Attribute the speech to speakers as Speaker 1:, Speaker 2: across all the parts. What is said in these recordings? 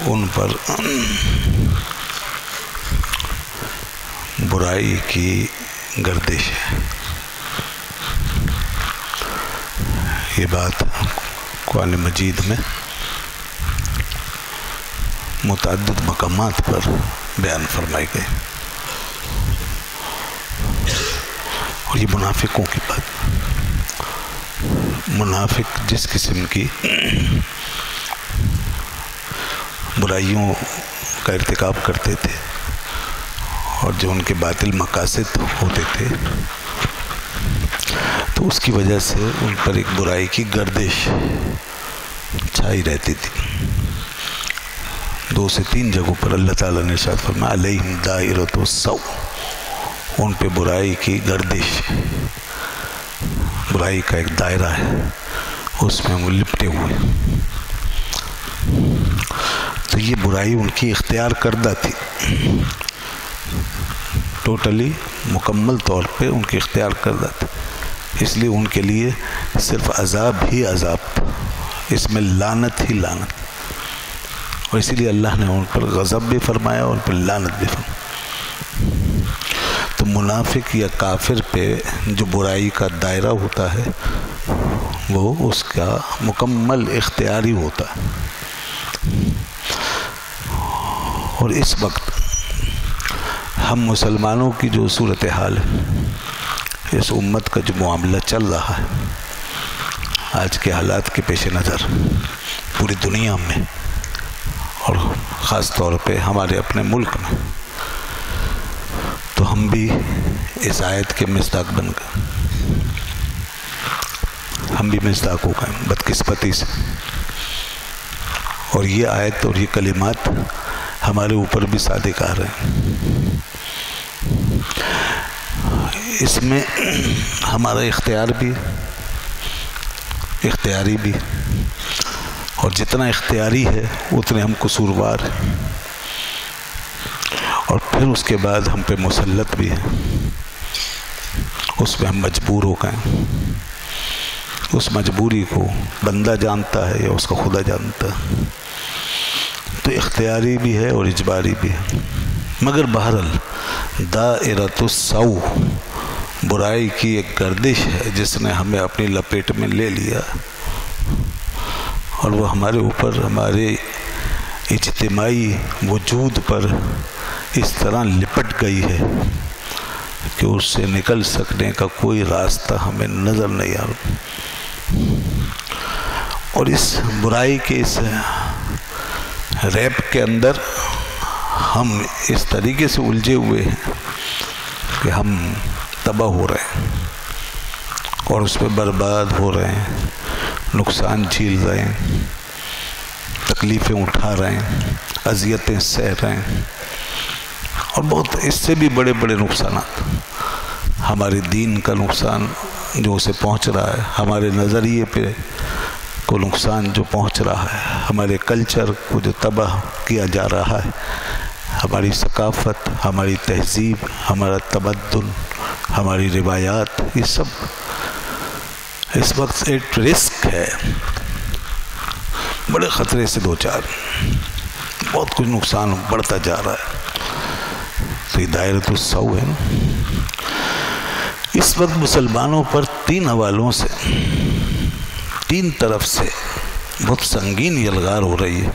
Speaker 1: ان پر برائی کی گردش ہے. یہ بات قرآن مجید میں متعدد مقامات پر بیان فرمائی گئی، اور یہ منافقوں کی بات. منافق جس قسم کی برائیوں کا ارتکاب کرتے تھے اور جو ان کے باطل مقاصد ہوتے تھے، تو اس کی وجہ سے ان پر ایک برائی کی گردش چھائی رہتی تھی. 2 سے 3 جگہوں پر اللہ تعالیٰ نے ارشاد فرمایا علیہم دائرۃ السوء، ان پہ برائی کی گردش، برائی کا ایک دائرہ ہے، اس میں وہ لپٹے ہوئے. تو یہ برائی ان کی اختیار کردہ تھی، ٹوٹلی مکمل طور پہ ان کی اختیار کردہ تھی. اس لیے ان کے لیے صرف عذاب ہی عذاب تھا، اس میں لعنت ہی لعنت. اور اسی لیے اللہ نے ان پر غضب بھی فرمایا اور ان پر لعنت بھی فرمایا. تو منافق یا کافر پہ جو برائی کا دائرہ ہوتا ہے وہ اس کا مکمل اختیاری ہوتا ہے. اور اس وقت ہم مسلمانوں کی جو صورتحال ہے، اس امت کا جو معاملہ چل رہا ہے آج کے حالات کے پیش نظر پوری دنیا میں اور خاص طور پہ ہمارے اپنے ملک میں، تو ہم بھی اس آیت کے مصداق بن گئے. ہم بھی مصداق ہو گئے بدقسمتی سے. اور یہ آیت اور یہ کلمات ہمارے اوپر بھی صادق آ رہے ہیں. اس میں ہمارا اختیاری بھی، اور جتنا اختیاری ہے اتنے ہم قصوروار ہیں، اور پھر اس کے بعد ہم پہ مسلط بھی ہے. اس میں ہم مجبور ہو گئے. اس مجبوری کو بندہ جانتا ہے یا اس کا خدا جانتا ہے. تو اختیاری بھی ہے اور اجباری بھی ہے. مگر بہرحال دائرۃ السوء، برائی کی ایک گردش ہے جس نے ہمیں اپنی لپیٹ میں لے لیا، اور وہ ہمارے اوپر، ہمارے اجتماعی وجود پر اس طرح لپٹ گئی ہے کہ اس سے نکل سکنے کا کوئی راستہ ہمیں نظر نہیں آ رہا. اور اس برائی کے اس ریپ کے اندر ہم اس طریقے سے الجھے ہوئے ہیں کہ ہم تباہ ہو رہے ہیں اور اس پہ برباد ہو رہے ہیں، نقصان جھیل رہے ہیں، تکلیفیں اٹھا رہے ہیں، اذیتیں سہ رہے ہیں، اور بہت اس سے بھی بڑے بڑے نقصانات. ہمارے دین کا نقصان جو اسے پہنچ رہا ہے، ہمارے نظریے پہ کو نقصان جو پہنچ رہا ہے، ہمارے کلچر کو جو تباہ کیا جا رہا ہے، ہماری ثقافت، ہماری تہذیب، ہمارا تمدن، ہماری روایات، یہ سب اس وقت ایک رسک ہے. بڑے خطرے سے دو چار، بہت کچھ نقصان بڑھتا جا رہا ہے. تو یہ دائرۃ السوء ہے. اس وقت مسلمانوں پر 3 حوالوں سے، 3 طرف سے بہت سنگین یلغار ہو رہی ہے.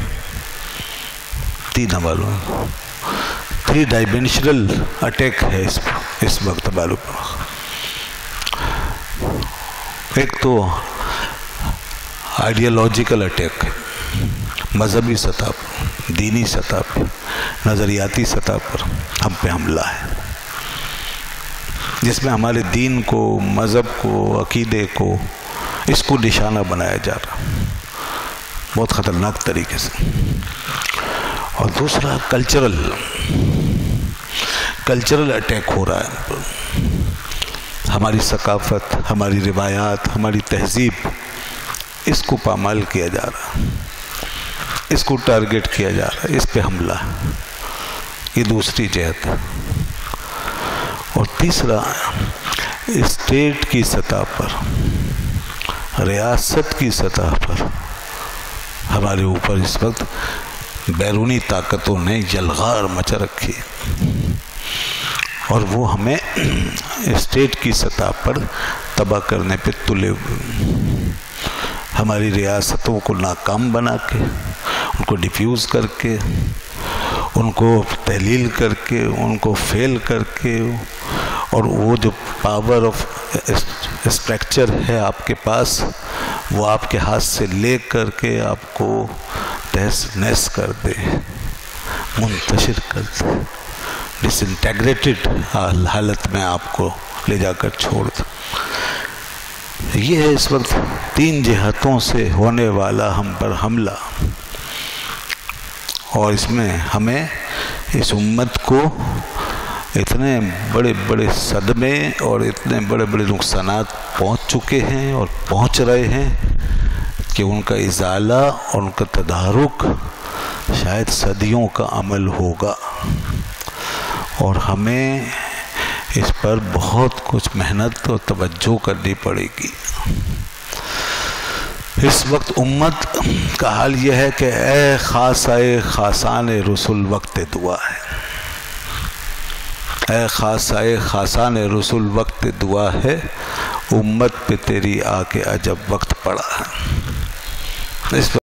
Speaker 1: 3 حوالوں، 3 ڈائمینشنل اٹیک ہے اس وقت ہمارے پر. ایک تو آئیڈیالوجیکل اٹیک ہے، مذہبی سطح پر، دینی سطح پر، نظریاتی سطح پر ہم پہ حملہ ہے، جس میں ہمارے دین کو، مذہب کو، عقیدے کو، اس کو نشانہ بنایا جا رہا بہت خطرناک طریقے سے. اور دوسرا کلچرل اٹیک ہو رہا ہے. ہماری ثقافت، ہماری روایات، ہماری تہذیب، اس کو پامال کیا جا رہا، اس کو ٹارگٹ کیا جا رہا، اس پہ حملہ. یہ دوسری جہت ہے. اور تیسرا اسٹیٹ کی سطح پر، ریاست کی سطح پر ہمارے اوپر اس وقت بیرونی طاقتوں نے یلغار مچا رکھی، اور وہ ہمیں اسٹیٹ کی سطح پر تباہ کرنے پہ تلے ہوئے، ہماری ریاستوں کو ناکام بنا کے، ان کو ڈیفیوز کر کے، ان کو تحلیل کر کے، ان کو فیل کر کے، اور وہ جو پاور آف اسٹرکچر ہے آپ کے پاس، وہ آپ کے ہاتھ سے لے کر کے آپ کو تہس نہس کر دے، منتشر کر دے، ڈس انٹیگریٹڈ حالت میں آپ کو لے جا کر چھوڑ دے۔ یہ ہے اس وقت 3 جہتوں سے ہونے والا ہم پر حملہ، اور اس میں ہمیں اس امت کو اتنے بڑے بڑے صدمے اور اتنے بڑے بڑے نقصانات پہنچ چکے ہیں اور پہنچ رہے ہیں کہ ان کا ازالہ اور ان کا تدارک شاید صدیوں کا عمل ہوگا، اور ہمیں اس پر بہت کچھ محنت اور توجہ کرنی پڑے گی۔ اس وقت امت کا حال یہ ہے کہ اے خاصائے خاصان رسول وقت دعا ہے، اے خاصائے خاصان رسول وقت دعا ہے، امت پہ تیری آ کے عجب وقت پڑا ہے۔ اس